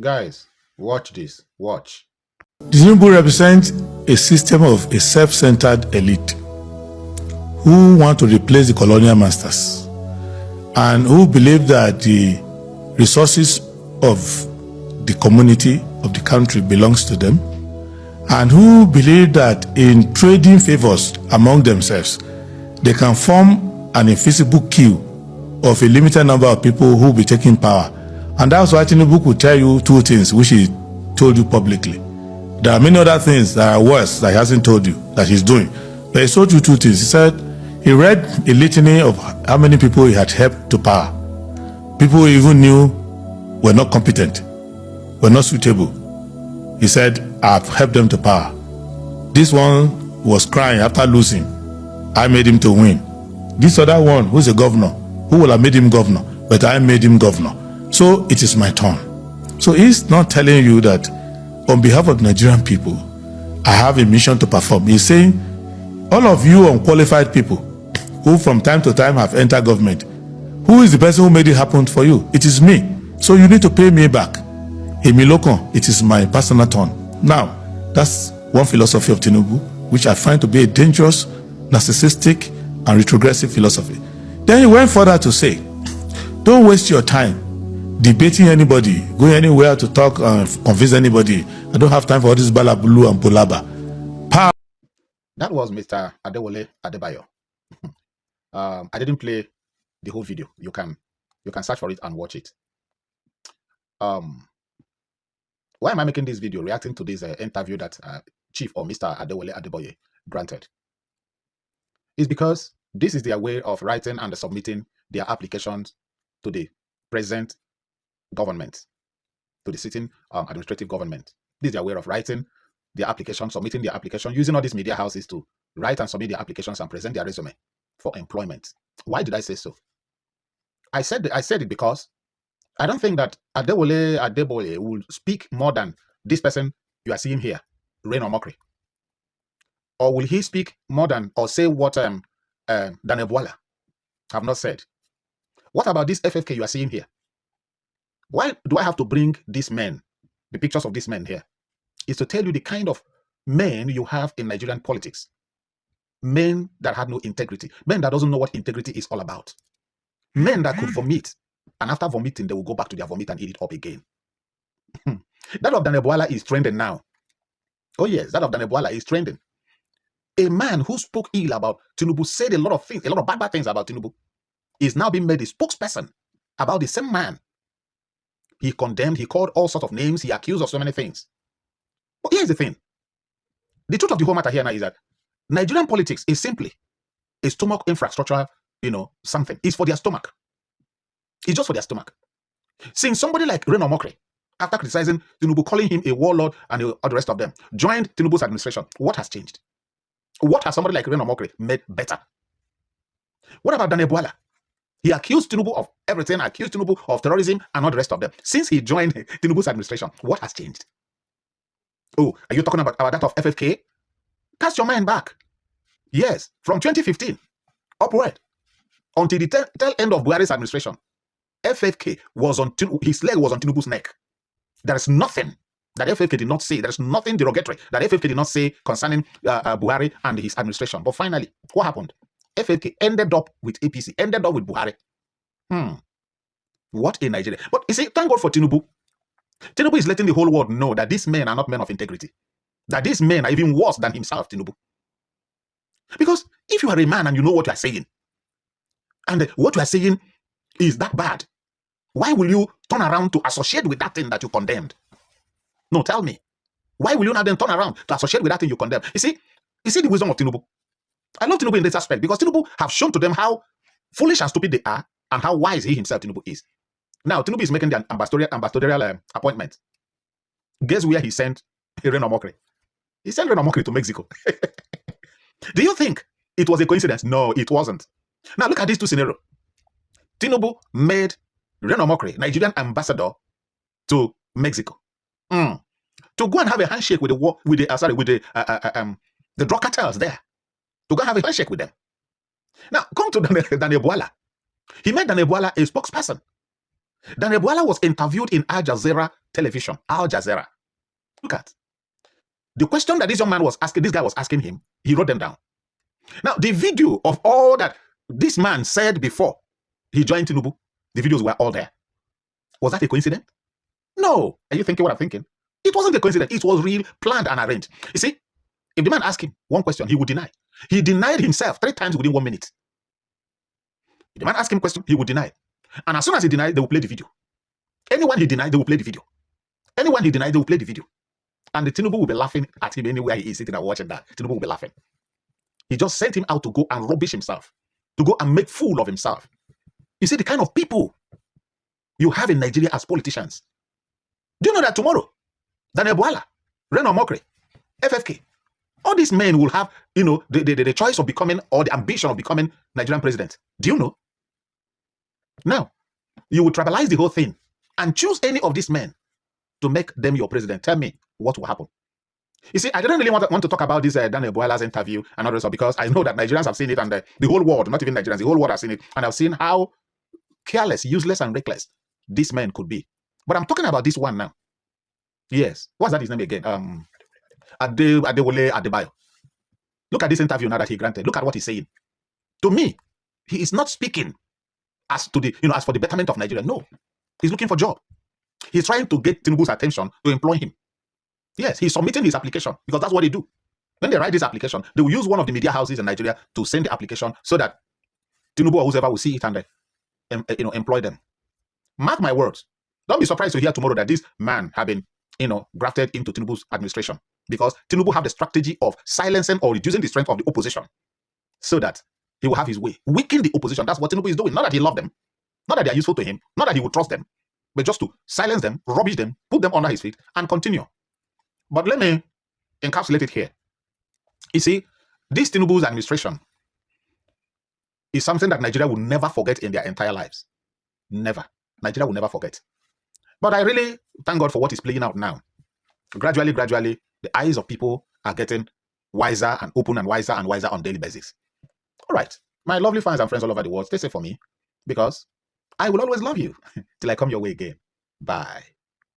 Guys, watch this. Watch. Tinubu represents a system of a self-centered elite who want to replace the colonial masters and who believe that the resources of the community, of the country belongs to them, and who believe that in trading favors among themselves, they can form an invisible queue of a limited number of people who will be taking power. And that's why Tinubu could tell you two things which he told you publicly. There are many other things that are worse that he hasn't told you that he's doing. But he told you two things. He said he read a litany of how many people he had helped to power. People he even knew were not competent, were not suitable. He said, I've helped them to power. This one was crying after losing. I made him to win. This other one, who's a governor, who will have made him governor, but I made him governor. So it is my turn. So he's not telling you that on behalf of Nigerian people, I have a mission to perform. He's saying, all of you unqualified people who from time to time have entered government, who is the person who made it happen for you? It is me. So you need to pay me back. Emilokon, it is my personal turn. Now, that's one philosophy of Tinubu, which I find to be a dangerous, narcissistic, and retrogressive philosophy. Then he went further to say, don't waste your time debating anybody, going anywhere to talk and convince anybody. I don't have time for all this balabulu and bolaba. That was Mr. Adewale Adebayo. I didn't play the whole video. You can search for it and watch it. Why am I making this video reacting to this interview that Chief or Mr. Adewale Adeboye granted? It's because this is their way of writing and submitting their applications to the present government, to the sitting administrative government. This is their way of writing their application, submitting their application, using all these media houses to write and submit their applications and present their resume for employment. Why did I say so? I said it because I don't think that Adewale Adeboye will speak more than this person you are seeing here, Rain or Mockery. Or will he speak more than or say what Daniel Bwala have not said? What about this FFK you are seeing here? Why do I have to bring these men, the pictures of these men here? Is to tell you the kind of men you have in Nigerian politics. Men that had no integrity. Men that doesn't know what integrity is all about. Men that could vomit. And after vomiting, they will go back to their vomit and eat it up again. That of Daniel Bwala is trending now. Oh yes, that of Daniel Bwala is trending. A man who spoke ill about Tinubu, said a lot of things, a lot of bad things about Tinubu, is now being made a spokesperson about the same man. He condemned, he called all sorts of names, he accused of so many things. But here's the thing. The truth of the whole matter here now is that Nigerian politics is simply a stomach infrastructure, something. It's for their stomach. It's just for their stomach. Since somebody like Reno Mokre, after criticizing Tinubu, calling him a warlord and all the rest of them, joined Tinubu's administration, what has changed? What has somebody like Reno Mokre made better? What about Daniel Bwala? He accused Tinubu of everything, accused Tinubu of terrorism and all the rest of them. Since he joined Tinubu's administration, what has changed? Oh, are you talking about that of FFK? Cast your mind back. Yes, from 2015 upward until the tail end of Buhari's administration, FFK was on his leg was on Tinubu's neck. There is nothing that FFK did not say. There is nothing derogatory that FFK did not say concerning Buhari and his administration. But finally, what happened? FFK ended up with APC, ended up with Buhari. What a Nigeria. But you see, thank God for Tinubu. Tinubu is letting the whole world know that these men are not men of integrity. That these men are even worse than himself, Tinubu. Because if you are a man and you know what you are saying, and what you are saying is that bad, why will you turn around to associate with that thing that you condemned? No, tell me. Why will you not then turn around to associate with that thing you condemned? You see the wisdom of Tinubu. I love Tinubu in this aspect because Tinubu have shown to them how foolish and stupid they are and how wise he himself, Tinubu, is. Now, Tinubu is making the ambassadorial appointment. Guess where he sent Reno Mokri? He sent Reno Mokri to Mexico. Do you think it was a coincidence? No, it wasn't. Now, look at these two scenarios. Tinubu made Reno Mokri Nigerian ambassador to Mexico to go and have a handshake with the drug cartels there. To go and have a handshake with them. Now, come to Daniel Bwala. He made Daniel Bwala a spokesperson. Daniel Bwala was interviewed in Al Jazeera television, Al Jazeera. Look at the question that this young man was asking, this guy was asking him, he wrote them down. Now, the video of all that this man said before he joined Tinubu, the videos were all there. Was that a coincidence? No. Are you thinking what I'm thinking? It wasn't a coincidence. It was real, planned and arranged. You see, if the man asked him one question, he would deny. He denied himself 3 times within 1 minute. If the man asked him a question, he would deny. And as soon as he denied, they will play the video. Anyone he denied, they will play the video. Anyone he denied, they will play the video. And the Tinubu will be laughing at him anywhere he is sitting and watching that. Tinubu will be laughing. He just sent him out to go and rubbish himself, to go and make fool of himself. You see the kind of people you have in Nigeria as politicians. Do you know that tomorrow, Daniel Bwala, Reno Mokre, FFK, all these men will have, the choice of becoming, or the ambition of becoming Nigerian president. Do you know? Now, you will tribalize the whole thing and choose any of these men to make them your president. Tell me what will happen. You see, I didn't really want to talk about this Daniel Bwala's interview and all this stuff, because I know that Nigerians have seen it, and the whole world, not even Nigerians, the whole world has seen it, and I've seen how careless, useless, and reckless this man could be. But I'm talking about this one now. Yes. What's that his name again? Adewole Adebayo. Look at this interview now that he granted. Look at what he's saying. To me, he is not speaking as to the, as for the betterment of Nigeria. No. He's looking for a job. He's trying to get Tinubu's attention to employ him. Yes, he's submitting his application, because that's what they do. When they write this application, they will use one of the media houses in Nigeria to send the application so that Tinubu or whoever will see it and employ them. Mark my words. Don't be surprised to hear tomorrow that this man have been, grafted into Tinubu's administration, because Tinubu have the strategy of silencing or reducing the strength of the opposition so that he will have his way. Weaken the opposition. That's what Tinubu is doing. Not that he loves them. Not that they are useful to him. Not that he would trust them. But just to silence them, rubbish them, put them under his feet, and continue. But let me encapsulate it here. You see, this Tinubu's administration is something that Nigeria will never forget in their entire lives. Never. Nigeria will never forget. But I really thank God for what is playing out now. Gradually, the eyes of people are getting wiser and open and wiser on a daily basis. All right. My lovely fans and friends all over the world, stay safe for me, because I will always love you till I come your way again. Bye.